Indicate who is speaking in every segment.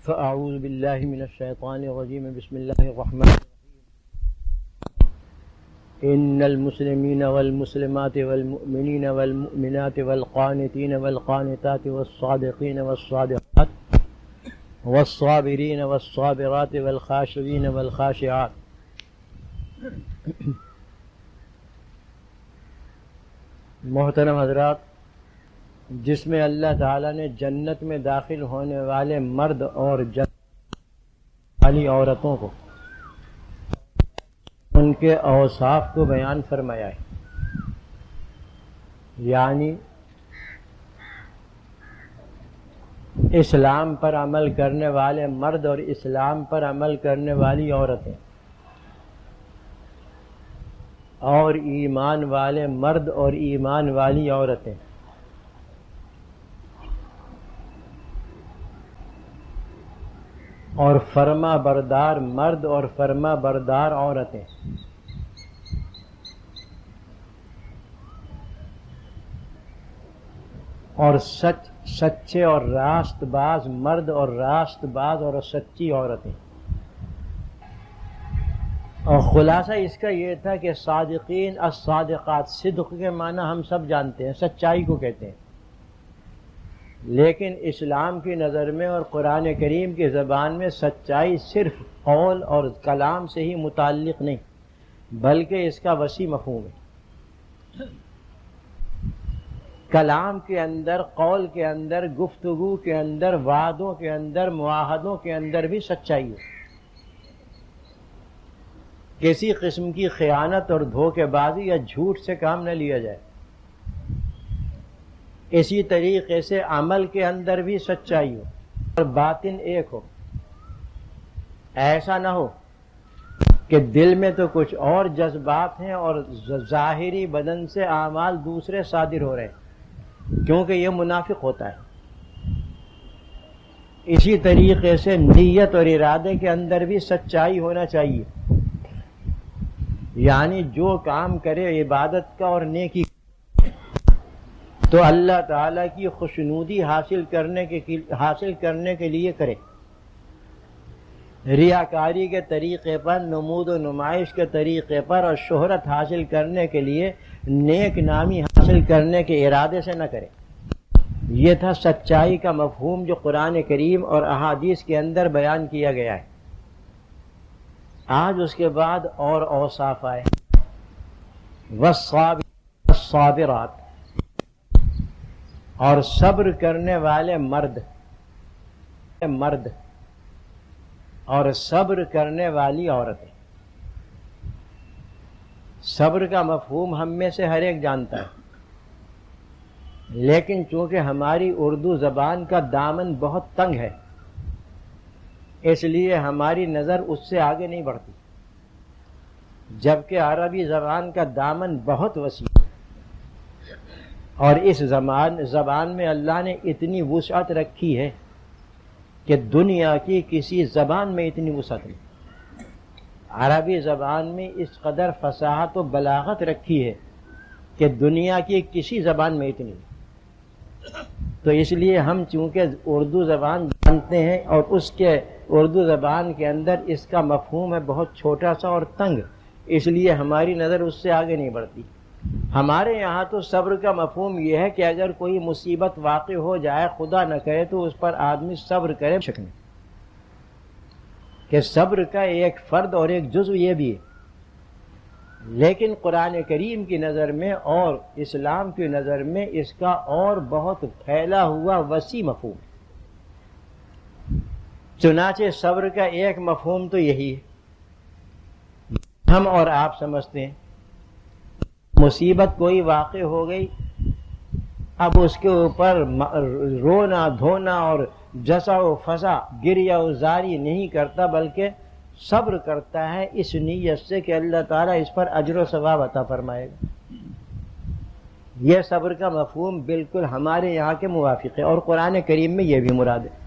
Speaker 1: فأعوذ بالله من الشيطان الرجيم. بسم الله الرحمن الرحيم. إن المسلمين والمسلمات والمؤمنين والمؤمنات والقانتين والقانتات والصادقين والصادقات والصابرين والصابرات والخاشعين والخاشعات محترم حضرات، جس میں اللہ تعالیٰ نے جنت میں داخل ہونے والے مرد اور جنت والی عورتوں کو ان کے اوصاف کو بیان فرمایا ہے، یعنی اسلام پر عمل کرنے والے مرد اور اسلام پر عمل کرنے والی عورتیں، اور ایمان والے مرد اور ایمان والی عورتیں، اور فرما بردار مرد اور فرما بردار عورتیں، اور سچے اور راست باز مرد اور راست باز اور سچی عورتیں۔ اور خلاصہ اس کا یہ تھا کہ صادقین الصادقات، صدق کے معنی ہم سب جانتے ہیں، سچائی کو کہتے ہیں، لیکن اسلام کی نظر میں اور قرآن کریم کی زبان میں سچائی صرف قول اور کلام سے ہی متعلق نہیں، بلکہ اس کا وسیع مفہوم ہے۔ کلام کے اندر، قول کے اندر، گفتگو کے اندر، وعدوں کے اندر، معاہدوں کے اندر بھی سچائی ہے۔ کسی قسم کی خیانت اور دھوکے بازی یا جھوٹ سے کام نہ لیا جائے۔ اسی طریقے سے عمل کے اندر بھی سچائی ہو اور باطن ایک ہو۔ ایسا نہ ہو کہ دل میں تو کچھ اور جذبات ہیں اور ظاہری بدن سے اعمال دوسرے صادر ہو رہے ہیں، کیونکہ یہ منافق ہوتا ہے۔ اسی طریقے سے نیت اور ارادے کے اندر بھی سچائی ہونا چاہیے، یعنی جو کام کرے عبادت کا اور نیکی تو اللہ تعالیٰ کی خوشنودی حاصل کرنے کے لیے کرے۔ ریاکاری کے طریقے پر، نمود و نمائش کے طریقے پر اور شہرت حاصل کرنے کے لیے، نیک نامی حاصل کرنے کے ارادے سے نہ کرے۔ یہ تھا سچائی کا مفہوم جو قرآن کریم اور احادیث کے اندر بیان کیا گیا ہے۔ آج اس کے بعد اور اوصاف آئے، والصابرات، اور صبر کرنے والے مرد اور صبر کرنے والی عورتیں۔ صبر کا مفہوم ہم میں سے ہر ایک جانتا ہے، لیکن چونکہ ہماری اردو زبان کا دامن بہت تنگ ہے، اس لیے ہماری نظر اس سے آگے نہیں بڑھتی، جبکہ عربی زبان کا دامن بہت وسیع ہے، اور اس زبان میں اللہ نے اتنی وسعت رکھی ہے کہ دنیا کی کسی زبان میں اتنی وسعت نہیں۔ عربی زبان میں اس قدر فصاحت و بلاغت رکھی ہے کہ دنیا کی کسی زبان میں اتنی نہیں۔ تو اس لیے ہم چونکہ اردو زبان جانتے ہیں اور اس کے اردو زبان کے اندر اس کا مفہوم ہے بہت چھوٹا سا اور تنگ، اس لیے ہماری نظر اس سے آگے نہیں بڑھتی۔ ہمارے یہاں تو صبر کا مفہوم یہ ہے کہ اگر کوئی مصیبت واقع ہو جائے، خدا نہ کرے، تو اس پر آدمی صبر کرے، شک نہیں کہ صبر کا ایک فرد اور ایک جزو یہ بھی ہے، لیکن قرآن کریم کی نظر میں اور اسلام کی نظر میں اس کا اور بہت پھیلا ہوا وسیع مفہوم ہے۔ چنانچہ صبر کا ایک مفہوم تو یہی ہے، ہم اور آپ سمجھتے ہیں مصیبت کوئی واقع ہو گئی، اب اس کے اوپر رونا دھونا اور جزع و فضا، گریہ و زاری نہیں کرتا، بلکہ صبر کرتا ہے اس نیت سے کہ اللہ تعالیٰ اس پر اجر و ثواب عطا فرمائے گا۔ یہ صبر کا مفہوم بالکل ہمارے یہاں کے موافق ہے، اور قرآن کریم میں یہ بھی مراد ہے،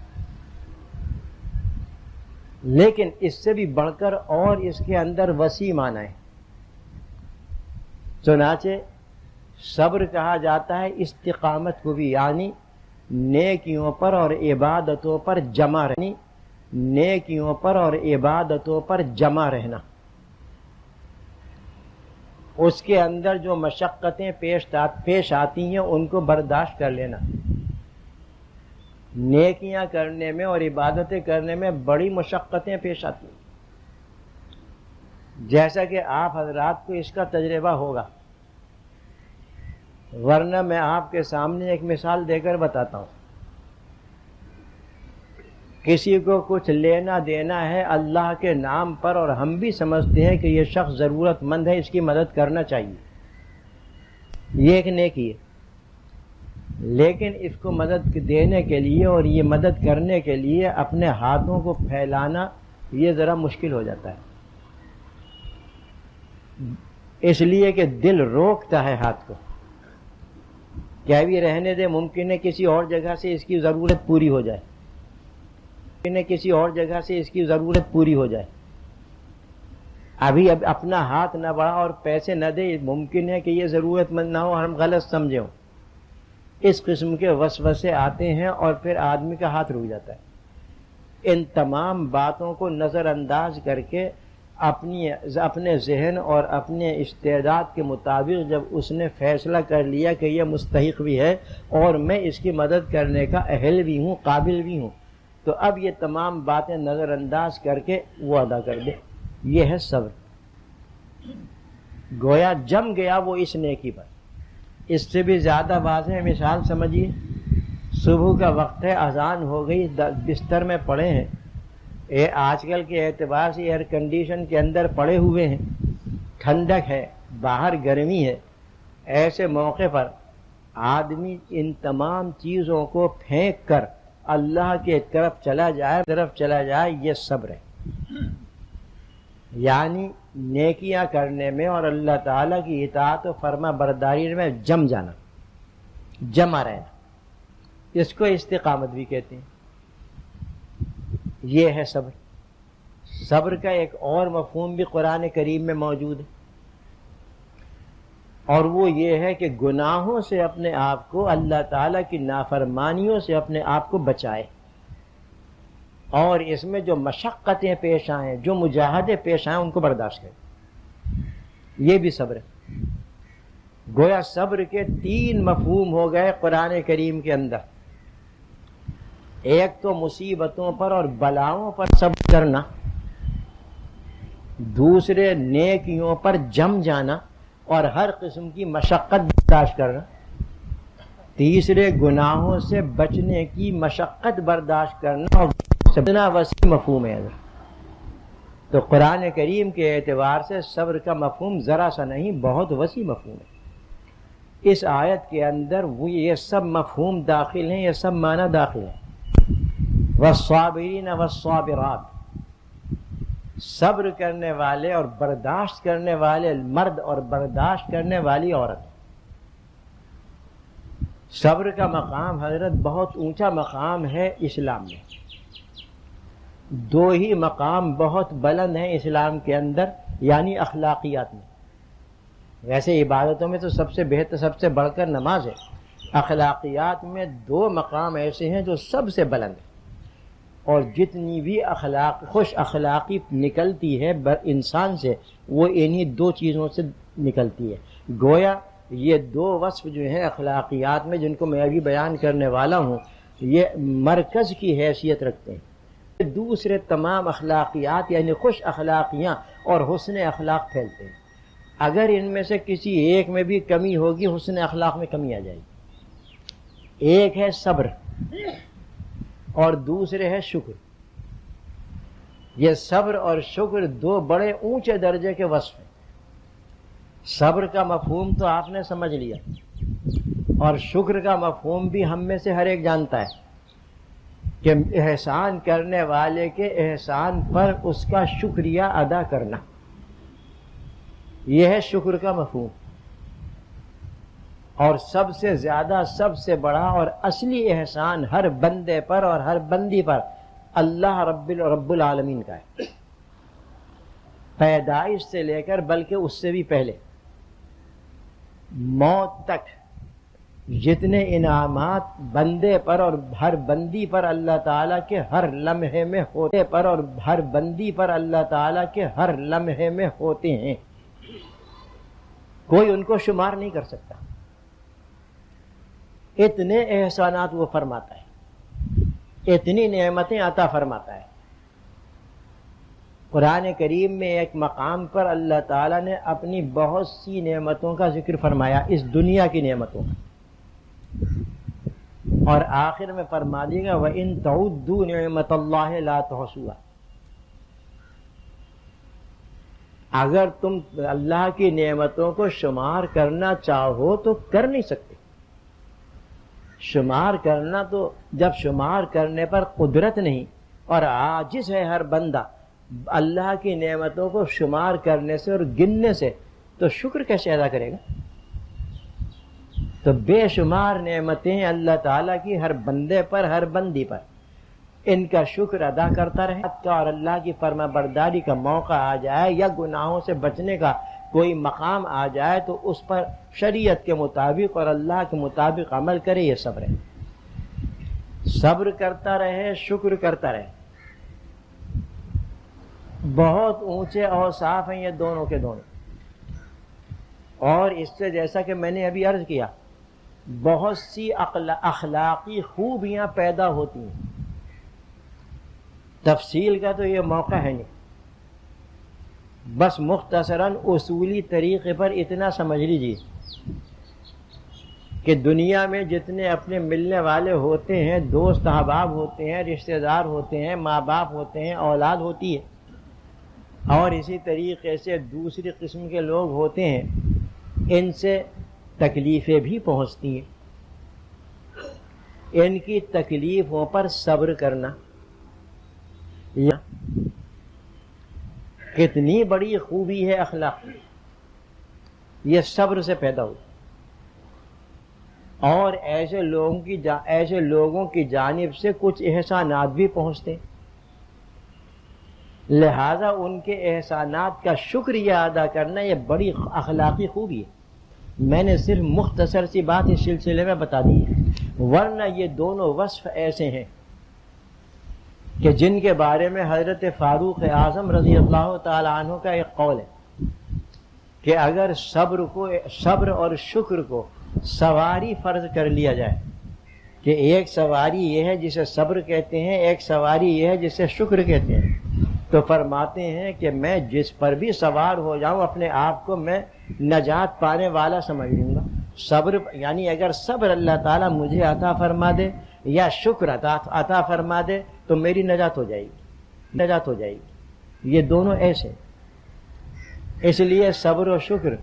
Speaker 1: لیکن اس سے بھی بڑھ کر اور اس کے اندر وسیع معنی ہے۔ چنانچہ صبر کہا جاتا ہے استقامت کو بھی، یعنی نیکیوں پر اور عبادتوں پر جمع رہنی، نیکیوں پر اور عبادتوں پر جمع رہنا، اس کے اندر جو مشقتیں پیش آتی ہیں ان کو برداشت کر لینا۔ نیکیاں کرنے میں اور عبادتیں کرنے میں بڑی مشقتیں پیش آتی ہیں، جیسا کہ آپ حضرات کو اس کا تجربہ ہوگا، ورنہ میں آپ کے سامنے ایک مثال دے کر بتاتا ہوں۔ کسی کو کچھ لینا دینا ہے اللہ کے نام پر اور ہم بھی سمجھتے ہیں کہ یہ شخص ضرورت مند ہے، اس کی مدد کرنا چاہیے، یہ ایک نیکی ہے، لیکن اس کو مدد دینے کے لیے اور یہ مدد کرنے کے لیے اپنے ہاتھوں کو پھیلانا یہ ذرا مشکل ہو جاتا ہے، اس لیے کہ دل روکتا ہے ہاتھ کو، کیا بھی رہنے دے، ممکن ہے کسی اور جگہ سے اس کی ضرورت پوری ہو جائے، کسی اور جگہ سے اس کی ضرورت پوری ہو جائے، ابھی اب اپنا ہاتھ نہ بڑھا اور پیسے نہ دے، ممکن ہے کہ یہ ضرورت مند نہ ہو، ہم غلط سمجھیں، اس قسم کے وسوسے آتے ہیں اور پھر آدمی کا ہاتھ رک جاتا ہے۔ ان تمام باتوں کو نظر انداز کر کے اپنے ذہن اور اپنے استعداد کے مطابق جب اس نے فیصلہ کر لیا کہ یہ مستحق بھی ہے اور میں اس کی مدد کرنے کا اہل بھی ہوں، قابل بھی ہوں، تو اب یہ تمام باتیں نظر انداز کر کے وہ ادا کر دے، یہ ہے صبر۔ گویا جم گیا وہ اس نیکی پر۔ اس سے بھی زیادہ واضح مثال سمجھیے، صبح کا وقت ہے، اذان ہو گئی، بستر میں پڑے ہیں، آج کل کے اعتبار سے ایئر کنڈیشن کے اندر پڑے ہوئے ہیں، ٹھنڈک ہے، باہر گرمی ہے، ایسے موقع پر آدمی ان تمام چیزوں کو پھینک کر اللہ کے طرف چلا جائے، یہ صبر ہے۔ یعنی نیکیاں کرنے میں اور اللہ تعالیٰ کی اطاعت و فرما برداری میں جمع رہنا، اس کو استقامت بھی کہتے ہیں، یہ ہے صبر۔ صبر کا ایک اور مفہوم بھی قرآن کریم میں موجود ہے، اور وہ یہ ہے کہ گناہوں سے اپنے آپ کو، اللہ تعالیٰ کی نافرمانیوں سے اپنے آپ کو بچائے، اور اس میں جو مشقتیں پیش آئیں، جو مجاہدے پیش آئیں، ان کو برداشت کرے، یہ بھی صبر ہے۔ گویا صبر کے 3 مفہوم ہو گئے قرآن کریم کے اندر، ایک تو مصیبتوں پر اور بلاؤں پر صبر کرنا، دوسرے نیکیوں پر جم جانا اور ہر قسم کی مشقت برداشت کرنا، تیسرے گناہوں سے بچنے کی مشقت برداشت کرنا، اور اتنا وسیع مفہوم ہے۔ تو قرآن کریم کے اعتبار سے صبر کا مفہوم ذرا سا نہیں، بہت وسیع مفہوم ہے۔ اس آیت کے اندر وہ یہ سب مفہوم داخل ہیں، یہ سب معنی داخل ہیں۔ والصابرین والصابرات، صبر کرنے والے اور برداشت کرنے والے مرد اور برداشت کرنے والی عورت۔ صبر کا مقام حضرت بہت اونچا مقام ہے اسلام میں، 2 ہی مقام بہت بلند ہیں اسلام کے اندر، یعنی اخلاقیات میں۔ ویسے عبادتوں میں تو سب سے بہتر، سب سے بڑھ کر نماز ہے، اخلاقیات میں 2 مقام ایسے ہیں جو سب سے بلند ہیں، اور جتنی بھی خوش اخلاقی نکلتی ہے انسان سے، وہ انہی 2 چیزوں سے نکلتی ہے۔ گویا یہ 2 وصف جو ہیں اخلاقیات میں، جن کو میں ابھی بیان کرنے والا ہوں، یہ مرکز کی حیثیت رکھتے ہیں۔ دوسرے تمام اخلاقیات یعنی خوش اخلاقیاں اور حسن اخلاق پھیلتے ہیں۔ اگر ان میں سے کسی ایک میں بھی کمی ہوگی، حسن اخلاق میں کمی آ جائے گی۔ ایک ہے صبر اور دوسرے ہے شکر۔ یہ صبر اور شکر 2 بڑے اونچے درجے کے وصف ہیں۔ صبر کا مفہوم تو آپ نے سمجھ لیا، اور شکر کا مفہوم بھی ہم میں سے ہر ایک جانتا ہے کہ احسان کرنے والے کے احسان پر اس کا شکریہ ادا کرنا، یہ ہے شکر کا مفہوم۔ اور سب سے زیادہ، سب سے بڑا اور اصلی احسان ہر بندے پر اور ہر بندی پر اللہ رب العالمین کا ہے، پیدائش سے لے کر بلکہ اس سے بھی پہلے موت تک جتنے انعامات بندے پر اور ہر بندی پر اللہ تعالیٰ کے ہر لمحے میں ہوتے پر اور ہر بندی پر اللہ تعالیٰ کے ہر لمحے میں ہوتے ہیں، کوئی ان کو شمار نہیں کر سکتا۔ اتنے احسانات وہ فرماتا ہے، اتنی نعمتیں عطا فرماتا ہے۔ قرآن کریم میں ایک مقام پر اللہ تعالیٰ نے اپنی بہت سی نعمتوں کا ذکر فرمایا، اس دنیا کی نعمتوں کا، اور آخر میں فرما دے گا وَإِن تَعُدُّوا نِعْمَتَ اللَّهِ لَا تُحْصُوهَا۔ اگر تم اللہ کی نعمتوں کو شمار کرنا چاہو تو کر نہیں سکتے۔ شمار کرنا تو جب شمار کرنے پر قدرت نہیں اور عاجز ہے ہر بندہ اللہ کی نعمتوں کو شمار کرنے سے اور گننے سے، تو شکر کیسے ادا کرے گا؟ تو بے شمار نعمتیں اللہ تعالیٰ کی ہر بندے پر، ہر بندی پر، ان کا شکر ادا کرتا رہے اور اللہ کی فرما برداری کا موقع آ جائے یا گناہوں سے بچنے کا کوئی مقام آ جائے تو اس پر شریعت کے مطابق اور اللہ کے مطابق عمل کرے، یہ صبر ہے۔ صبر کرتا رہے، شکر کرتا رہے۔ بہت اونچے اوصاف ہیں یہ دونوں کے دونوں، اور اس سے جیسا کہ میں نے ابھی عرض کیا بہت سی اخلاقی خوبیاں پیدا ہوتی ہیں۔ تفصیل کا تو یہ موقع ہے نہیں، بس مختصراً اصولی طریقے پر اتنا سمجھ لیجیے کہ دنیا میں جتنے اپنے ملنے والے ہوتے ہیں، دوست احباب ہوتے ہیں، رشتہ دار ہوتے ہیں، ماں باپ ہوتے ہیں، اولاد ہوتی ہے، اور اسی طریقے سے دوسری قسم کے لوگ ہوتے ہیں، ان سے تکلیفیں بھی پہنچتی ہیں۔ ان کی تکلیفوں پر صبر کرنا کتنی بڑی خوبی ہے اخلاق، یہ صبر سے پیدا ہو، اور ایسے لوگوں کی جانب سے کچھ احسانات بھی پہنچتے، لہذا ان کے احسانات کا شکریہ ادا کرنا یہ بڑی اخلاقی خوبی ہے۔ میں نے صرف مختصر سی بات اس سلسلے میں بتا دی ہے، ورنہ یہ دونوں وصف ایسے ہیں کہ جن کے بارے میں حضرت فاروق اعظم رضی اللہ تعالی عنہ کا ایک قول ہے کہ اگر صبر اور شکر کو سواری فرض کر لیا جائے کہ ایک سواری یہ ہے جسے صبر کہتے ہیں، ایک سواری یہ ہے جسے شکر کہتے ہیں، تو فرماتے ہیں کہ میں جس پر بھی سوار ہو جاؤں اپنے آپ کو میں نجات پانے والا سمجھ لوں گا۔ صبر یعنی اگر صبر اللہ تعالیٰ مجھے عطا فرما دے یا شکر عطا فرما دے تو میری نجات ہو جائے گی۔ یہ دونوں ایسے، اس لیے صبر و شکر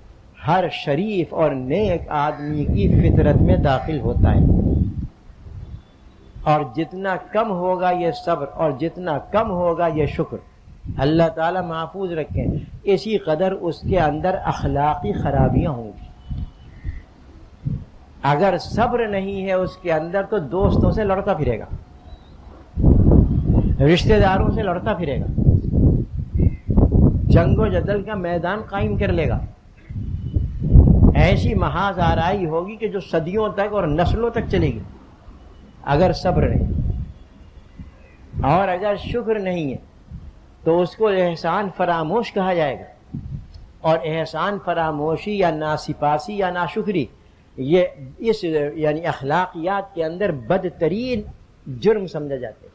Speaker 1: ہر شریف اور نیک آدمی کی فطرت میں داخل ہوتا ہے، اور جتنا کم ہوگا یہ صبر اور جتنا کم ہوگا یہ شکر، اللہ تعالیٰ محفوظ رکھیں، اسی قدر اس کے اندر اخلاقی خرابیاں ہوں گی۔ اگر صبر نہیں ہے اس کے اندر تو دوستوں سے لڑتا پھرے گا، رشتہ داروں سے لڑتا پھرے گا، جنگ و جدل کا میدان قائم کر لے گا، ایسی محاذ آرائی ہوگی کہ جو صدیوں تک اور نسلوں تک چلے گی اگر صبر نہیں۔ اور اگر شکر نہیں ہے تو اس کو احسان فراموش کہا جائے گا، اور احسان فراموشی یا ناسپاسی یا ناشکری یہ اس یعنی اخلاقیات کے اندر بدترین جرم سمجھا جاتے ہیں۔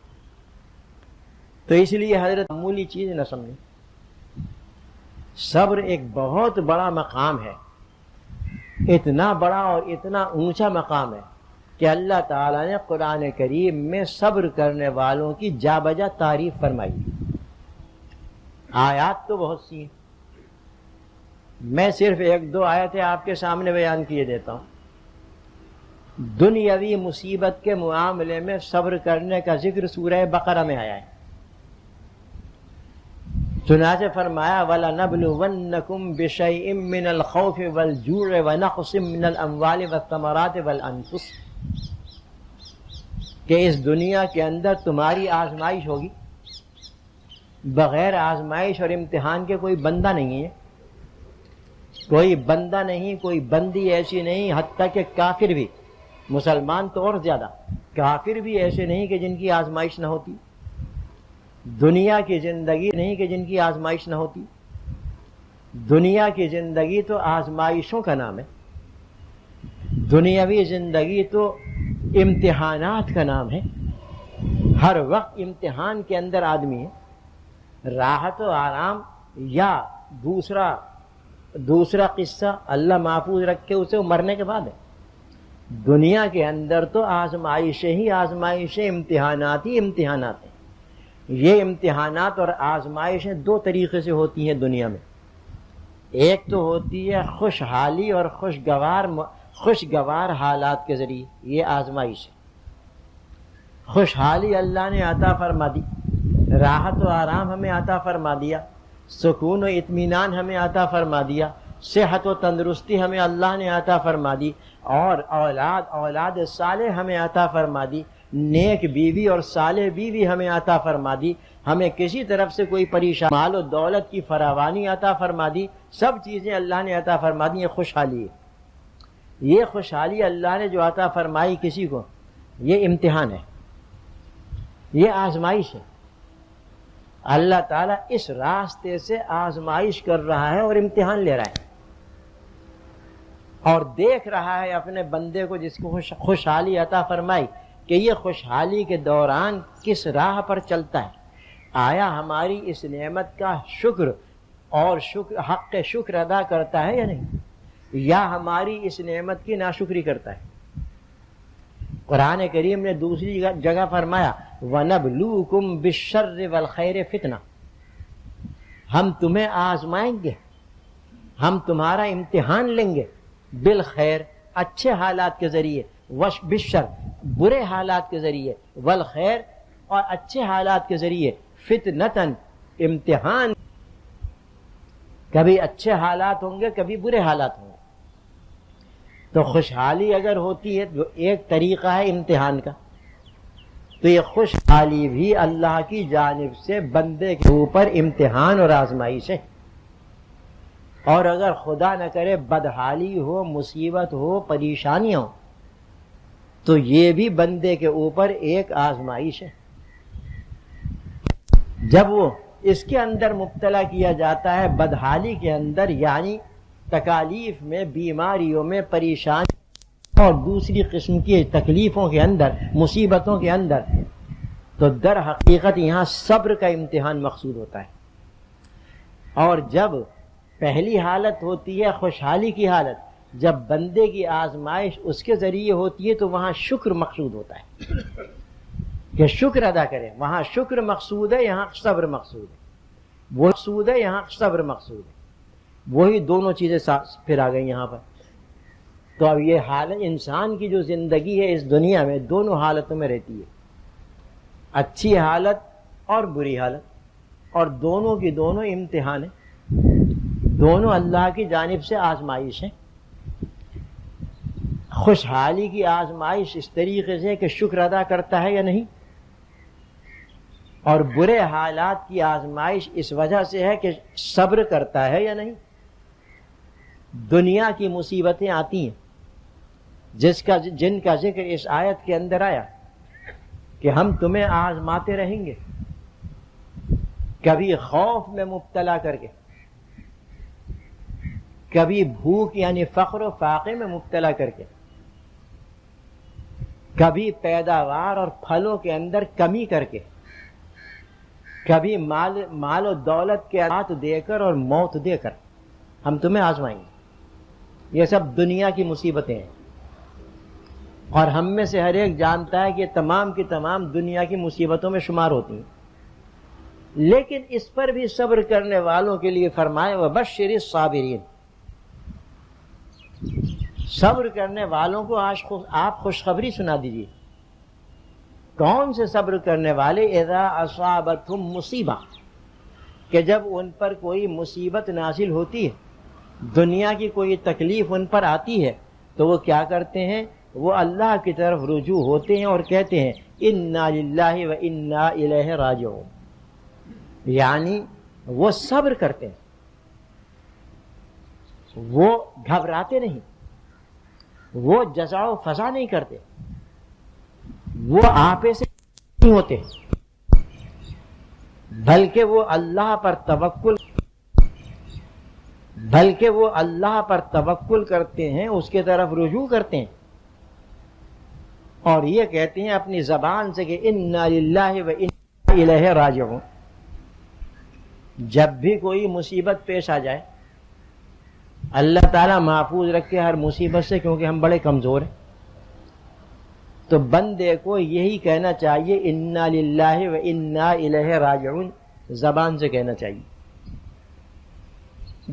Speaker 1: تو اس لیے حضرت معمولی چیز نہ سمجھیں، صبر ایک بہت بڑا مقام ہے، اتنا بڑا اور اتنا اونچا مقام ہے کہ اللہ تعالیٰ نے قرآن کریم میں صبر کرنے والوں کی جا بجا تعریف فرمائی۔ آیات تو بہت سی ہیں، میں صرف ایک دو آیتیں آپ کے سامنے بیان کیے دیتا ہوں۔ دنیاوی مصیبت کے معاملے میں صبر کرنے کا ذکر سورہ بقرہ میں آیا ہے، چنانچہ فرمایا وَلَنَبْلُوَنَّكُمْ بِشَيْءٍ مِّنَ الْخَوْفِ وَالْجُوعِ وَنَقْصٍ مِّنَ الْأَمْوَالِ وَالثَّمَرَاتِ وَالْأَنفُسِ، کہ اس دنیا کے اندر تمہاری آزمائش ہوگی، بغیر آزمائش اور امتحان کے کوئی بندہ نہیں ہے، کوئی بندہ نہیں، کوئی بندی ایسی نہیں، حتیٰ کہ کافر بھی مسلمان تو اور زیادہ، کافر بھی ایسے نہیں کہ جن کی آزمائش نہ ہوتی، دنیا کی زندگی نہیں کہ جن کی آزمائش نہ ہوتی، دنیا کی زندگی تو آزمائشوں کا نام ہے، دنیاوی زندگی تو امتحانات کا نام ہے، ہر وقت امتحان کے اندر آدمی ہے۔ راحت و آرام یا دوسرا قصہ اللہ محفوظ رکھے اسے مرنے کے بعد ہے۔ دنیا کے اندر تو آزمائشیں ہی آزمائشیں، امتحانات ہی امتحانات ہیں۔ یہ امتحانات اور آزمائشیں دو طریقے سے ہوتی ہیں دنیا میں، ایک تو ہوتی ہے خوشحالی اور خوشگوار حالات کے ذریعے، یہ آزمائش ہے۔ خوشحالی اللہ نے عطا فرما دی، راحت و آرام ہمیں عطا فرما دیا، سکون و اطمینان ہمیں عطا فرما دیا، صحت و تندرستی ہمیں اللہ نے عطا فرما دی، اور اولاد صالح ہمیں عطا فرما دی، نیک بیوی اور صالح بیوی ہمیں عطا فرما دی، ہمیں کسی طرف سے کوئی پریشان، مال و دولت کی فراوانی عطا فرما دی، سب چیزیں اللہ نے عطا فرما دی۔ یہ خوشحالی ہے۔ یہ خوشحالی اللہ نے جو عطا فرمائی کسی کو، یہ امتحان ہے، یہ آزمائش ہے۔ اللہ تعالیٰ اس راستے سے آزمائش کر رہا ہے اور امتحان لے رہا ہے، اور دیکھ رہا ہے اپنے بندے کو جس کو خوشحالی عطا فرمائی کہ یہ خوشحالی کے دوران کس راہ پر چلتا ہے، آیا ہماری اس نعمت کا شکر اور حق شکر ادا کرتا ہے یا نہیں، یا ہماری اس نعمت کی ناشکری کرتا ہے۔ قرآن کریم نے دوسری جگہ فرمایا وَنَبْلُوكُمْ بِالشَّرِّ وَالْخَيْرِ فِتْنَةً، ہم تمہیں آزمائیں گے، ہم تمہارا امتحان لیں گے، بالخیر اچھے حالات کے ذریعے، بالشر برے حالات کے ذریعے، والخیر اور اچھے حالات کے ذریعے، فتنتاً امتحان، کبھی اچھے حالات ہوں گے کبھی برے حالات ہوں گے۔ تو خوشحالی اگر ہوتی ہے تو ایک طریقہ ہے امتحان کا، تو یہ خوشحالی بھی اللہ کی جانب سے بندے کے اوپر امتحان اور آزمائش ہے، اور اگر خدا نہ کرے بدحالی ہو، مصیبت ہو، پریشانیاں ہو، تو یہ بھی بندے کے اوپر ایک آزمائش ہے۔ جب وہ اس کے اندر مبتلا کیا جاتا ہے، بدحالی کے اندر، یعنی تکالیف میں، بیماریوں میں، پریشانی اور دوسری قسم کی تکلیفوں کے اندر، مصیبتوں کے اندر، تو در حقیقت یہاں صبر کا امتحان مقصود ہوتا ہے۔ اور جب پہلی حالت ہوتی ہے خوشحالی کی حالت، جب بندے کی آزمائش اس کے ذریعے ہوتی ہے تو وہاں شکر مقصود ہوتا ہے کہ شکر ادا کرے، وہاں شکر مقصود ہے، یہاں صبر مقصود ہے، وہ مقصود ہے، یہاں صبر مقصود ہے، وہی دونوں چیزیں پھر آ گئی یہاں پر۔ تو اب یہ حالت انسان کی جو زندگی ہے اس دنیا میں دونوں حالتوں میں رہتی ہے، اچھی حالت اور بری حالت، اور دونوں کی دونوں امتحان ہیں، دونوں اللہ کی جانب سے آزمائش ہیں۔ خوشحالی کی آزمائش اس طریقے سے کہ شکر ادا کرتا ہے یا نہیں، اور برے حالات کی آزمائش اس وجہ سے ہے کہ صبر کرتا ہے یا نہیں۔ دنیا کی مصیبتیں آتی ہیں جن کا ذکر اس آیت کے اندر آیا کہ ہم تمہیں آزماتے رہیں گے، کبھی خوف میں مبتلا کر کے، کبھی بھوک یعنی فقر و فاقے میں مبتلا کر کے، کبھی پیداوار اور پھلوں کے اندر کمی کر کے، کبھی مال و دولت کے ہاتھ دے کر اور موت دے کر ہم تمہیں آزمائیں گے۔ یہ سب دنیا کی مصیبتیں ہیں، اور ہم میں سے ہر ایک جانتا ہے کہ یہ تمام کی تمام دنیا کی مصیبتوں میں شمار ہوتی ہیں، لیکن اس پر بھی صبر کرنے والوں کے لیے فرمائے وَبَشِّرِ الصَّابِرِينَ، صبر کرنے والوں کو آپ خوشخبری سنا دیجیے۔ کون سے صبر کرنے والے؟ اذا اصابتہم مصیبہ، کہ جب ان پر کوئی مصیبت نازل ہوتی ہے، دنیا کی کوئی تکلیف ان پر آتی ہے، تو وہ کیا کرتے ہیں؟ وہ اللہ کی طرف رجوع ہوتے ہیں اور کہتے ہیں انا للہ و انا الیہ راجعون، یعنی وہ صبر کرتے ہیں، وہ گھبراتے نہیں، وہ جزا و فضا نہیں کرتے، وہ آپے سے نہیں ہوتے، بلکہ وہ اللہ پر توکل کرتے ہیں، اس کے طرف رجوع کرتے ہیں، اور یہ کہتے ہیں اپنی زبان سے کہ انا للہ و انا الیہ راجعون۔ جب بھی کوئی مصیبت پیش آ جائے، اللہ تعالیٰ محفوظ رکھے ہر مصیبت سے، کیونکہ ہم بڑے کمزور ہیں، تو بندے کو یہی کہنا چاہیے انا للہ و انا الیہ راجعون، زبان سے کہنا چاہیے۔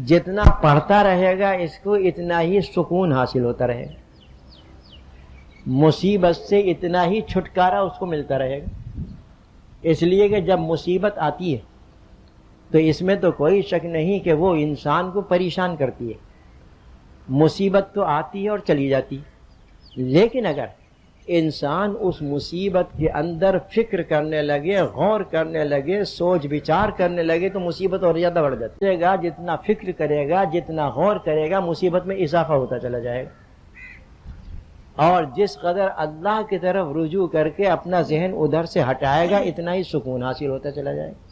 Speaker 1: جتنا پڑھتا رہے گا اس کو اتنا ہی سکون حاصل ہوتا رہے گا، مصیبت سے اتنا ہی چھٹکارا اس کو ملتا رہے گا۔ اس لیے کہ جب مصیبت آتی ہے تو اس میں تو کوئی شک نہیں کہ وہ انسان کو پریشان کرتی ہے، مصیبت تو آتی ہے اور چلی جاتی ہے، لیکن اگر انسان اس مصیبت کے اندر فکر کرنے لگے، غور کرنے لگے، سوچ بچار کرنے لگے تو مصیبت اور زیادہ بڑھ جاتی ہے۔ جتنا فکر کرے گا، جتنا غور کرے گا، مصیبت میں اضافہ ہوتا چلا جائے گا، اور جس قدر اللہ کی طرف رجوع کر کے اپنا ذہن ادھر سے ہٹائے گا اتنا ہی سکون حاصل ہوتا چلا جائے گا۔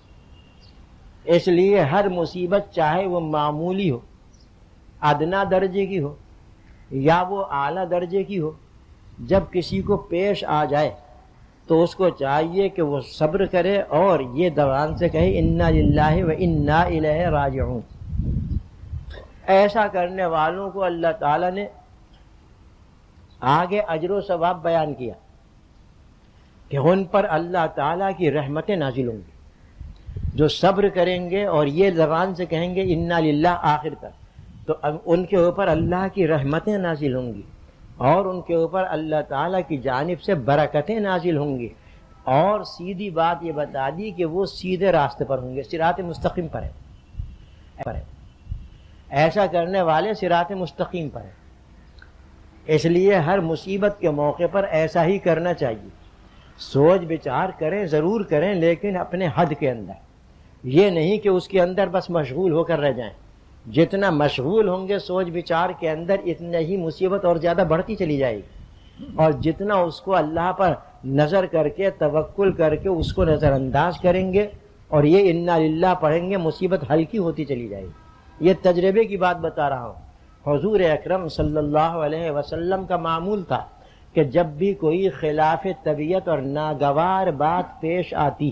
Speaker 1: اس لیے ہر مصیبت چاہے وہ معمولی ہو، ادنا درجے کی ہو یا وہ اعلیٰ درجے کی ہو، جب کسی کو پیش آ جائے تو اس کو چاہیے کہ وہ صبر کرے اور یہ زبان سے کہے انا للہ و انا الیہ راجعون۔ ایسا کرنے والوں کو اللہ تعالیٰ نے آگے اجر و ثواب بیان کیا کہ ان پر اللہ تعالیٰ کی رحمتیں نازل ہوں گی۔ جو صبر کریں گے اور یہ زبان سے کہیں گے انا للہ آخر تک، تو ان کے اوپر اللہ کی رحمتیں نازل ہوں گی، اور ان کے اوپر اللہ تعالیٰ کی جانب سے برکتیں نازل ہوں گی، اور سیدھی بات یہ بتا دی کہ وہ سیدھے راستے پر ہوں گے، صراط مستقیم پر ہے۔ ایسا کرنے والے صراط مستقیم پر ہیں۔ اس لیے ہر مصیبت کے موقع پر ایسا ہی کرنا چاہیے، سوچ بچار کریں، ضرور کریں، لیکن اپنے حد کے اندر، یہ نہیں کہ اس کے اندر بس مشغول ہو کر رہ جائیں۔ جتنا مشغول ہوں گے سوچ بچار کے اندر، اتنا ہی مصیبت اور زیادہ بڑھتی چلی جائے گی، اور جتنا اس کو اللہ پر نظر کر کے توکل کر کے اس کو نظر انداز کریں گے اور یہ انا للہ پڑھیں گے، مصیبت ہلکی ہوتی چلی جائے گی۔ یہ تجربے کی بات بتا رہا ہوں۔ حضور اکرم صلی اللہ علیہ وسلم کا معمول تھا کہ جب بھی کوئی خلاف طبیعت اور ناگوار بات پیش آتی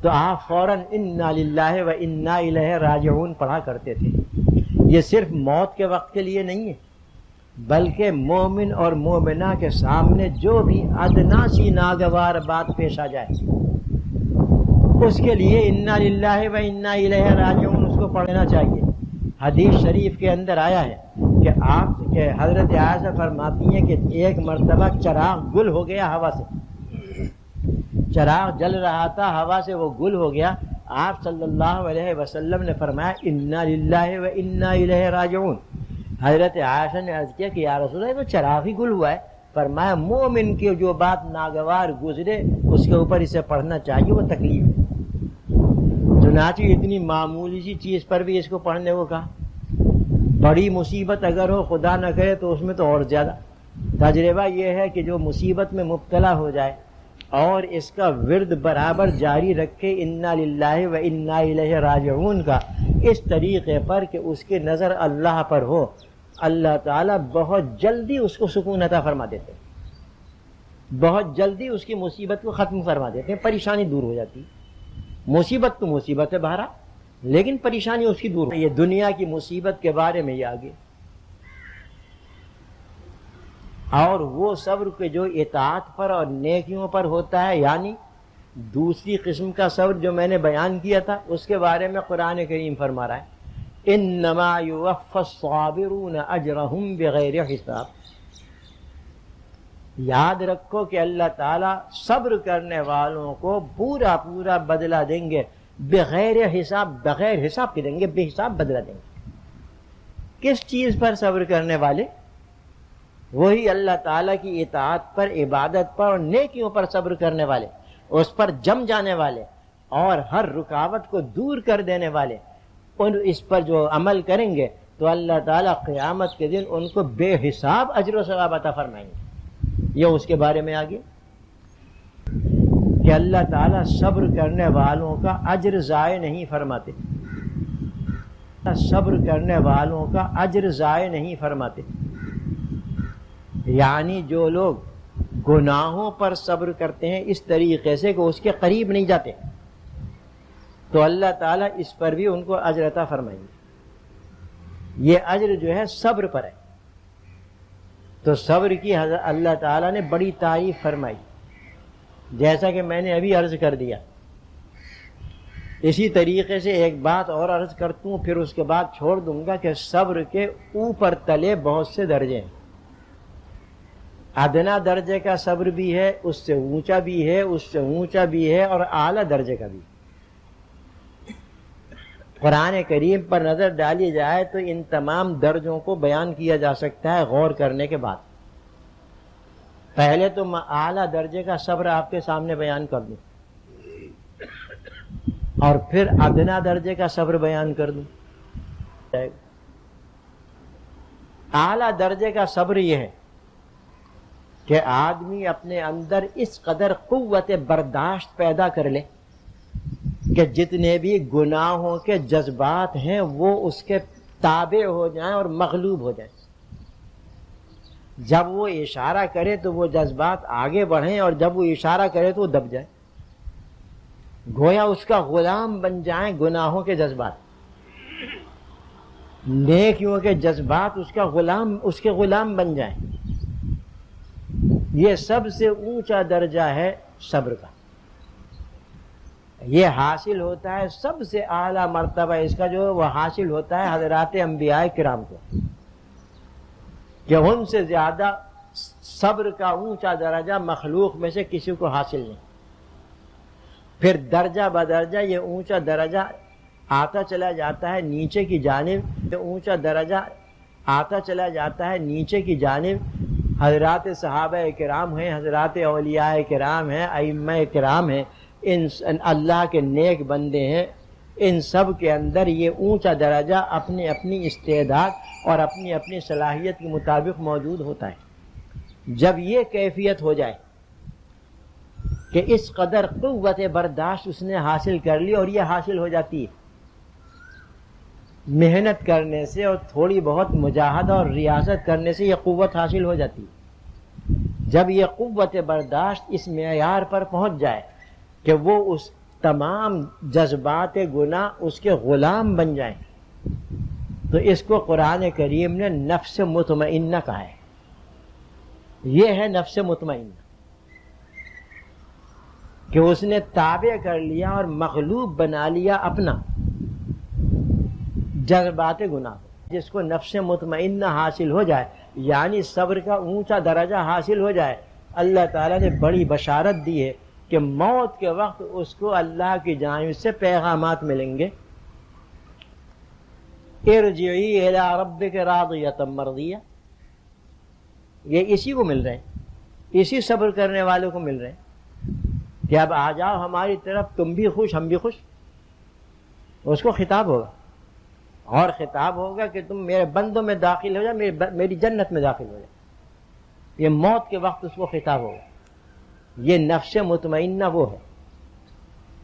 Speaker 1: تو آپ فوراً انا للہ و انا الیہ راجعون پڑھا کرتے تھے۔ یہ صرف موت کے وقت کے لیے نہیں ہے، بلکہ مومن اور مومنہ کے سامنے جو بھی ادنا سی ناگوار بات پیش آ جائے اس کے لیے انا للہ و انا الیہ راجعون اس کو پڑھنا چاہیے۔ حدیث شریف کے اندر آیا ہے کہ حضرت عائشہ فرماتی ہیں کہ ایک مرتبہ چراغ گل ہو گیا ہوا سے، چراغ جل رہا تھا، ہوا سے وہ گل ہو گیا۔ آپ صلی اللہ علیہ وسلم نے فرمایا انا للہ و انا الیہ راجعون۔ حضرت عائشہ نے عرض کیا کہ یا رسول اللہ تو چراغ ہی گل ہوا ہے۔ فرمایا مومن کی جو بات ناگوار گزرے اس کے اوپر اسے پڑھنا چاہیے، وہ تکلیف ہے۔ چنانچہ اتنی معمولی سی چیز پر بھی اس کو پڑھنے کو کہا۔ بڑی مصیبت اگر ہو خدا نہ کرے تو اس میں تو اور زیادہ۔ تجربہ یہ ہے کہ جو مصیبت میں مبتلا ہو جائے اور اس کا ورد برابر جاری رکھے انا للہ و انا الیہ راجعون کا، اس طریقے پر کہ اس کی نظر اللہ پر ہو، اللہ تعالیٰ بہت جلدی اس کو سکون عطا فرما دیتے ہیں، بہت جلدی اس کی مصیبت کو ختم فرما دیتے ہیں، پریشانی دور ہو جاتی ہے۔ مصیبت تو مصیبت ہے بہرحال، لیکن پریشانی اس کی دور ہو۔ یہ دنیا کی مصیبت کے بارے میں یہ آگے، اور وہ صبر کے جو اطاعت پر اور نیکیوں پر ہوتا ہے، یعنی دوسری قسم کا صبر جو میں نے بیان کیا تھا اس کے بارے میں قرآن کریم فرما رہا ہے انما یوفی الصابرون اجرہم بغیر حساب۔ یاد رکھو کہ اللہ تعالیٰ صبر کرنے والوں کو پورا پورا بدلہ دیں گے، بغیر حساب، بغیر حساب کے دیں گے، بے حساب بدلہ دیں گے۔ کس چیز پر صبر کرنے والے؟ وہی اللہ تعالیٰ کی اطاعت پر، عبادت پر اور نیکیوں پر صبر کرنے والے، اس پر جم جانے والے اور ہر رکاوٹ کو دور کر دینے والے، ان اس پر جو عمل کریں گے تو اللہ تعالیٰ قیامت کے دن ان کو بے حساب اجر و ثواب عطا فرمائیں گے. یہ اس کے بارے میں آگے کہ اللہ تعالیٰ صبر کرنے والوں کا اجر ضائع نہیں فرماتے. صبر کرنے والوں کا اجر ضائع نہیں فرماتے. یعنی جو لوگ گناہوں پر صبر کرتے ہیں اس طریقے سے کہ اس کے قریب نہیں جاتے تو اللہ تعالیٰ اس پر بھی ان کو اجر عطا فرمائیں گے. یہ اجر جو ہے صبر پر ہے. تو صبر کی اللہ تعالیٰ نے بڑی تعریف فرمائی. جیسا کہ میں نے ابھی عرض کر دیا اسی طریقے سے ایک بات اور عرض کرتا ہوں پھر اس کے بعد چھوڑ دوں گا کہ صبر کے اوپر تلے بہت سے درجے ہیں. ادنا درجے کا صبر بھی ہے, اس سے اونچا بھی ہے, اس سے اونچا بھی ہے, اور اعلیٰ درجے کا بھی. قرآن کریم پر نظر ڈالی جائے تو ان تمام درجوں کو بیان کیا جا سکتا ہے غور کرنے کے بعد. پہلے تو میں اعلیٰ درجے کا صبر آپ کے سامنے بیان کر دوں اور پھر ادنا درجے کا صبر بیان کر دوں. اعلیٰ درجے کا صبر یہ ہے کہ آدمی اپنے اندر اس قدر قوت برداشت پیدا کر لے کہ جتنے بھی گناہوں کے جذبات ہیں وہ اس کے تابع ہو جائیں اور مغلوب ہو جائیں. جب وہ اشارہ کرے تو وہ جذبات آگے بڑھیں اور جب وہ اشارہ کرے تو وہ دب جائے. گویا اس کا غلام بن جائیں گناہوں کے جذبات. نیکیوں کے جذبات اس کے غلام بن جائیں. یہ سب سے اونچا درجہ ہے صبر کا. یہ حاصل ہوتا ہے سب سے اعلیٰ مرتبہ اس کا جو وہ حاصل ہوتا ہے حضرات انبیاء کرام کو کہ ان سے زیادہ صبر کا اونچا درجہ مخلوق میں سے کسی کو حاصل نہیں. پھر درجہ بدرجہ یہ اونچا درجہ آتا چلا جاتا ہے نیچے کی جانب. اونچا درجہ آتا چلا جاتا ہے نیچے کی جانب. حضرات صحابہ کرام ہیں, حضرات اولیاء کرام ہیں, ائمہ کرام ہیں, ان اللہ کے نیک بندے ہیں. ان سب کے اندر یہ اونچا درجہ اپنی اپنی استعداد اور اپنی اپنی صلاحیت کے مطابق موجود ہوتا ہے. جب یہ کیفیت ہو جائے کہ اس قدر قوت برداشت اس نے حاصل کر لی, اور یہ حاصل ہو جاتی ہے محنت کرنے سے اور تھوڑی بہت مجاہدہ اور ریاضت کرنے سے, یہ قوت حاصل ہو جاتی ہے. جب یہ قوت برداشت اس معیار پر پہنچ جائے کہ وہ اس تمام جذبات گناہ اس کے غلام بن جائیں تو اس کو قرآن کریم نے نفس مطمئنہ کہا ہے. یہ ہے نفس مطمئنہ کہ اس نے تابع کر لیا اور مغلوب بنا لیا اپنا جذبات گناہ. جس کو نفس مطمئنہ حاصل ہو جائے یعنی صبر کا اونچا درجہ حاصل ہو جائے, اللہ تعالیٰ نے بڑی بشارت دی ہے کہ موت کے وقت اس کو اللہ کی جانب سے پیغامات ملیں گے. ارجعی الی ربک راضیۃ مرضیہ. یہ اسی کو مل رہے ہیں, اسی صبر کرنے والوں کو مل رہے ہیں کہ اب آ جاؤ ہماری طرف, تم بھی خوش ہم بھی خوش. اس کو خطاب ہوگا اور خطاب ہوگا کہ تم میرے بندوں میں داخل ہو جائے, میری جنت میں داخل ہو جائے. یہ موت کے وقت اس کو خطاب ہوگا. یہ نفس مطمئنہ وہ ہے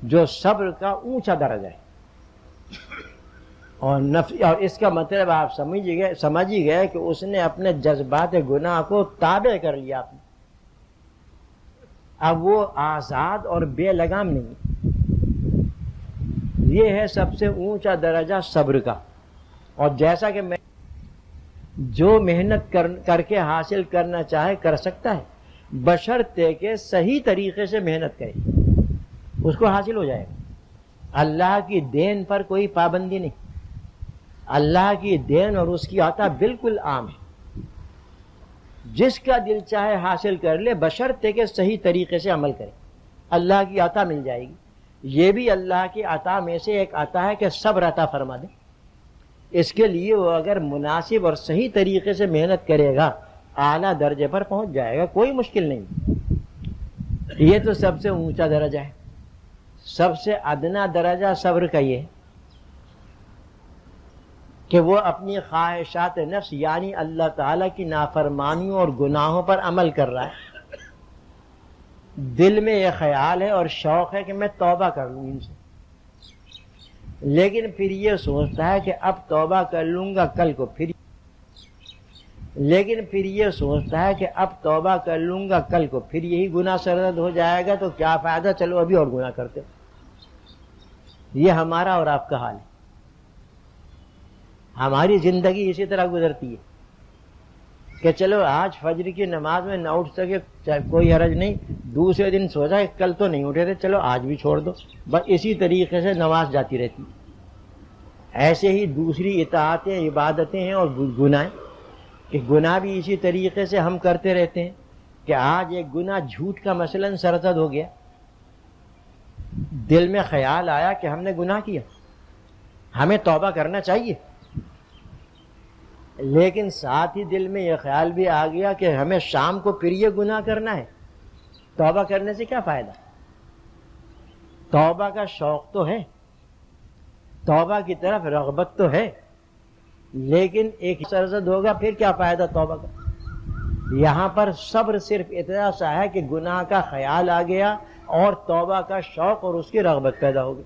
Speaker 1: جو صبر کا اونچا درجہ ہے. اور اس کا مطلب آپ سمجھ ہی گئے کہ اس نے اپنے جذبات گناہ کو تابع کر لیا اپنے. اب وہ آزاد اور بے لگام نہیں. یہ ہے سب سے اونچا درجہ صبر کا. اور جیسا کہ میں جو محنت کر کے حاصل کرنا چاہے کر سکتا ہے بشرطے کہ صحیح طریقے سے محنت کرے اس کو حاصل ہو جائے گا. اللہ کی دین پر کوئی پابندی نہیں. اللہ کی دین اور اس کی عطا بالکل عام ہے. جس کا دل چاہے حاصل کر لے بشرطے کہ صحیح طریقے سے عمل کرے, اللہ کی عطا مل جائے گی. یہ بھی اللہ کی عطا میں سے ایک عطا ہے کہ صبر عطا فرما دے. اس کے لیے وہ اگر مناسب اور صحیح طریقے سے محنت کرے گا اعلیٰ درجے پر پہنچ جائے گا, کوئی مشکل نہیں. یہ تو سب سے اونچا درجہ ہے. سب سے ادنا درجہ صبر کا یہ ہے کہ وہ اپنی خواہشات نفس یعنی اللہ تعالیٰ کی نافرمانیوں اور گناہوں پر عمل کر رہا ہے، دل میں یہ خیال ہے اور شوق ہے کہ میں توبہ کر لوں ان سے، لیکن پھر یہ سوچتا ہے کہ اب توبہ کر لوں گا کل کو پھر یہی گناہ سرزد ہو جائے گا، تو کیا فائدہ، چلو ابھی اور گناہ کرتے ہو۔ یہ ہمارا اور آپ کا حال ہے، ہماری زندگی اسی طرح گزرتی ہے کہ چلو آج فجر کی نماز میں نہ اٹھ سکے کوئی حرج نہیں، دوسرے دن سوچا کہ کل تو نہیں اٹھے تھے، چلو آج بھی چھوڑ دو، بس اسی طریقے سے نماز جاتی رہتی ہے۔ ایسے ہی دوسری اطاعتیں، عبادتیں ہیں اور گناہ، کہ گناہ بھی اسی طریقے سے ہم کرتے رہتے ہیں کہ آج ایک گناہ جھوٹ کا مثلاً سرزد ہو گیا، دل میں خیال آیا کہ ہم نے گناہ کیا، ہمیں توبہ کرنا چاہیے، لیکن ساتھ ہی دل میں یہ خیال بھی آ گیا کہ ہمیں شام کو پھر یہ گناہ کرنا ہے، توبہ کرنے سے کیا فائدہ؟ توبہ کا شوق تو ہے، توبہ کی طرف رغبت تو ہے، لیکن ایک سرزد ہوگا پھر کیا فائدہ توبہ کا؟ یہاں پر صبر صرف اتنا سا ہے کہ گناہ کا خیال آ گیا اور توبہ کا شوق اور اس کی رغبت پیدا ہو گئی،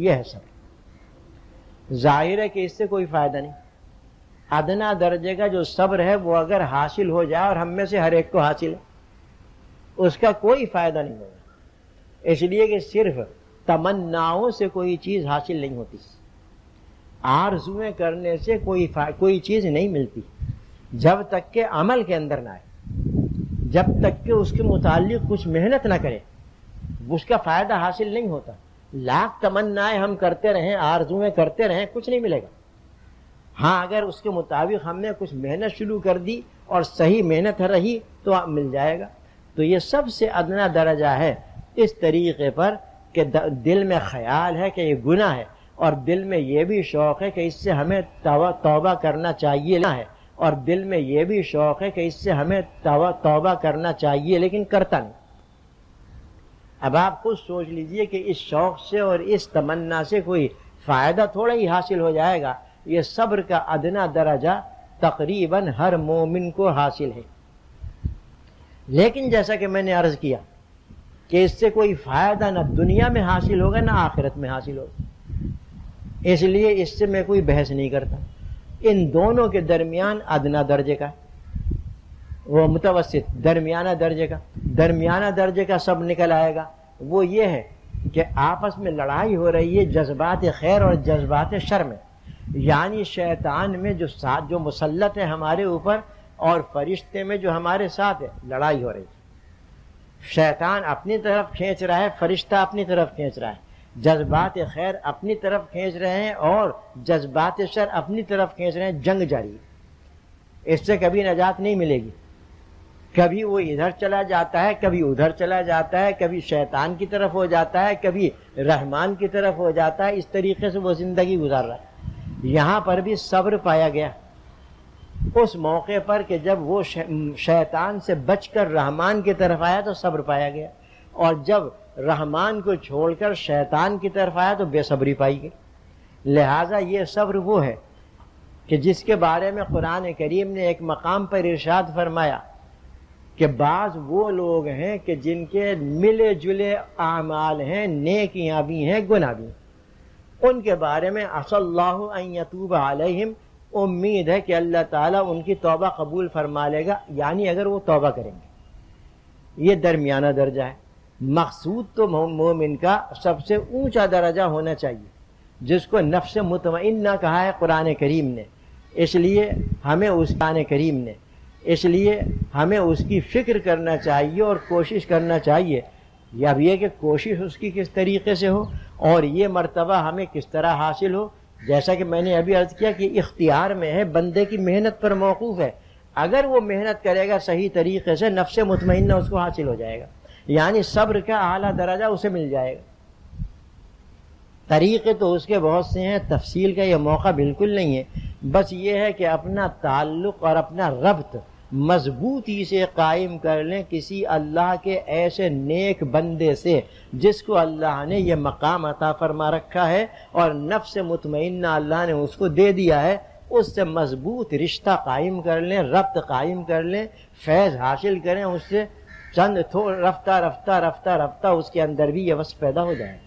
Speaker 1: یہ ہے صبر۔ ظاہر ہے کہ اس سے کوئی فائدہ نہیں، ادنا درجے کا جو صبر ہے وہ اگر حاصل ہو جائے، اور ہم میں سے ہر ایک کو حاصل ہے، اس کا کوئی فائدہ نہیں ہوگا، اس لیے کہ صرف تمناؤں سے کوئی چیز حاصل نہیں ہوتی، آرزویں کرنے سے کوئی چیز نہیں ملتی، جب تک کہ عمل کے اندر نہ آئے، جب تک کہ اس کے متعلق کچھ محنت نہ کرے، اس کا فائدہ حاصل نہیں ہوتا۔ لاکھ تمنائیں ہم کرتے رہیں، آرزویں کرتے رہیں، کچھ نہیں ملے گا۔ ہاں اگر اس کے مطابق ہم نے کچھ محنت شروع کر دی اور صحیح محنت رہی تو مل جائے گا۔ تو یہ سب سے ادنا درجہ ہے اس طریقے پر کہ دل میں خیال ہے کہ یہ گناہ ہے، اور دل میں یہ بھی شوق ہے کہ اس سے ہمیں توبہ کرنا چاہیے ہے، اور دل میں یہ بھی شوق ہے کہ اس سے ہمیں توبہ کرنا چاہیے، لیکن کرتا نہیں۔ اب آپ خود سوچ لیجئے کہ اس شوق سے اور اس تمنا سے کوئی فائدہ تھوڑا ہی حاصل ہو جائے گا۔ یہ صبر کا ادنا درجہ تقریباً ہر مومن کو حاصل ہے، لیکن جیسا کہ میں نے عرض کیا کہ اس سے کوئی فائدہ نہ دنیا میں حاصل ہوگا نہ آخرت میں حاصل ہوگا، اس لیے اس سے میں کوئی بحث نہیں کرتا۔ ان دونوں کے درمیان ادنا درجے کا، وہ متوسط درمیانہ درجے کا سب نکل آئے گا۔ وہ یہ ہے کہ آپس میں لڑائی ہو رہی ہے جذبات خیر اور جذبات شر میں، یعنی شیطان میں جو مسلط ہے ہمارے اوپر، اور فرشتے میں جو ہمارے ساتھ ہے، لڑائی ہو رہی ہے۔ شیطان اپنی طرف کھینچ رہا ہے، فرشتہ اپنی طرف کھینچ رہا ہے، جذبات خیر اپنی طرف کھینچ رہے ہیں اور جذبات شر اپنی طرف کھینچ رہے ہیں، جنگ جاری ہے، اس سے کبھی نجات نہیں ملے گی۔ کبھی وہ ادھر چلا جاتا ہے، کبھی ادھر چلا جاتا ہے، کبھی شیطان کی طرف ہو جاتا ہے، کبھی رحمان کی طرف ہو جاتا ہے، اس طریقے سے وہ زندگی گزار رہا ہے۔ یہاں پر بھی صبر پایا گیا اس موقع پر کہ جب وہ شیطان سے بچ کر رحمان کی طرف آیا تو صبر پایا گیا، اور جب رحمان کو چھوڑ کر شیطان کی طرف آیا تو بے صبری پائی گئی۔ لہٰذا یہ صبر وہ ہے کہ جس کے بارے میں قرآن کریم نے ایک مقام پر ارشاد فرمایا کہ بعض وہ لوگ ہیں کہ جن کے ملے جلے اعمال ہیں، نیکیاں بھی ہیں، گناہ بھی ہیں، ان کے بارے میں عسى اللہ ان یتوب علیہم، امید ہے کہ اللہ تعالیٰ ان کی توبہ قبول فرما لے گا، یعنی اگر وہ توبہ کریں گے۔ یہ درمیانہ درجہ ہے۔ مقصود تو مومن کا سب سے اونچا درجہ ہونا چاہیے، جس کو نفس مطمئنہ کہا ہے قرآن کریم نے، اس لیے ہمیں اس کی فکر کرنا چاہیے اور کوشش کرنا چاہیے۔ یا اب یہ کہ کوشش اس کی کس طریقے سے ہو اور یہ مرتبہ ہمیں کس طرح حاصل ہو، جیسا کہ میں نے ابھی عرض کیا کہ اختیار میں ہے، بندے کی محنت پر موقوف ہے۔ اگر وہ محنت کرے گا صحیح طریقے سے، نفس مطمئنہ اس کو حاصل ہو جائے گا، یعنی صبر کا اعلیٰ درجہ اسے مل جائے گا۔ طریقے تو اس کے بہت سے ہیں، تفصیل کا یہ موقع بالکل نہیں ہے، بس یہ ہے کہ اپنا تعلق اور اپنا ربط مضبوطی سے قائم کر لیں کسی اللہ کے ایسے نیک بندے سے جس کو اللہ نے یہ مقام عطا فرما رکھا ہے اور نفس مطمئنہ اللہ نے اس کو دے دیا ہے اس سے مضبوط رشتہ قائم کر لیں، ربط قائم کر لیں، فیض حاصل کریں اس سے، چند رفتہ رفتہ رفتہ رفتہ اس کے اندر بھی یہ وصف پیدا ہو جائے۔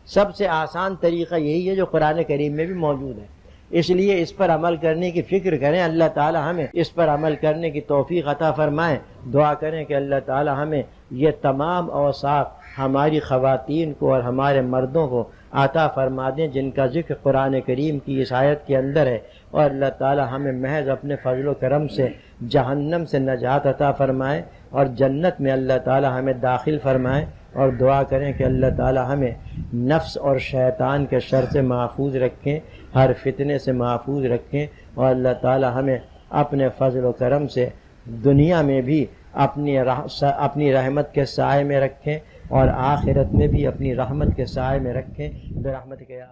Speaker 1: سب سے آسان طریقہ یہی ہے جو قرآن کریم میں بھی موجود ہے، اس لیے اس پر عمل کرنے کی فکر کریں۔ اللہ تعالی ہمیں اس پر عمل کرنے کی توفیق عطا فرمائے۔ دعا کریں کہ اللہ تعالی ہمیں یہ تمام اوصاف ہماری خواتین کو اور ہمارے مردوں کو عطا فرما دیں جن کا ذکر قرآن کریم کی اس آیت کے اندر ہے، اور اللہ تعالی ہمیں محض اپنے فضل و کرم سے جہنم سے نجات عطا فرمائے اور جنت میں اللہ تعالی ہمیں داخل فرمائے۔ اور دعا کریں کہ اللہ تعالی ہمیں نفس اور شیطان کے شر سے محفوظ رکھیں، ہر فتنے سے محفوظ رکھیں، اور اللہ تعالی ہمیں اپنے فضل و کرم سے دنیا میں بھی اپنی رحمت کے سائے میں رکھیں اور آخرت میں بھی اپنی رحمت کے سائے میں رکھیں برحمتک یا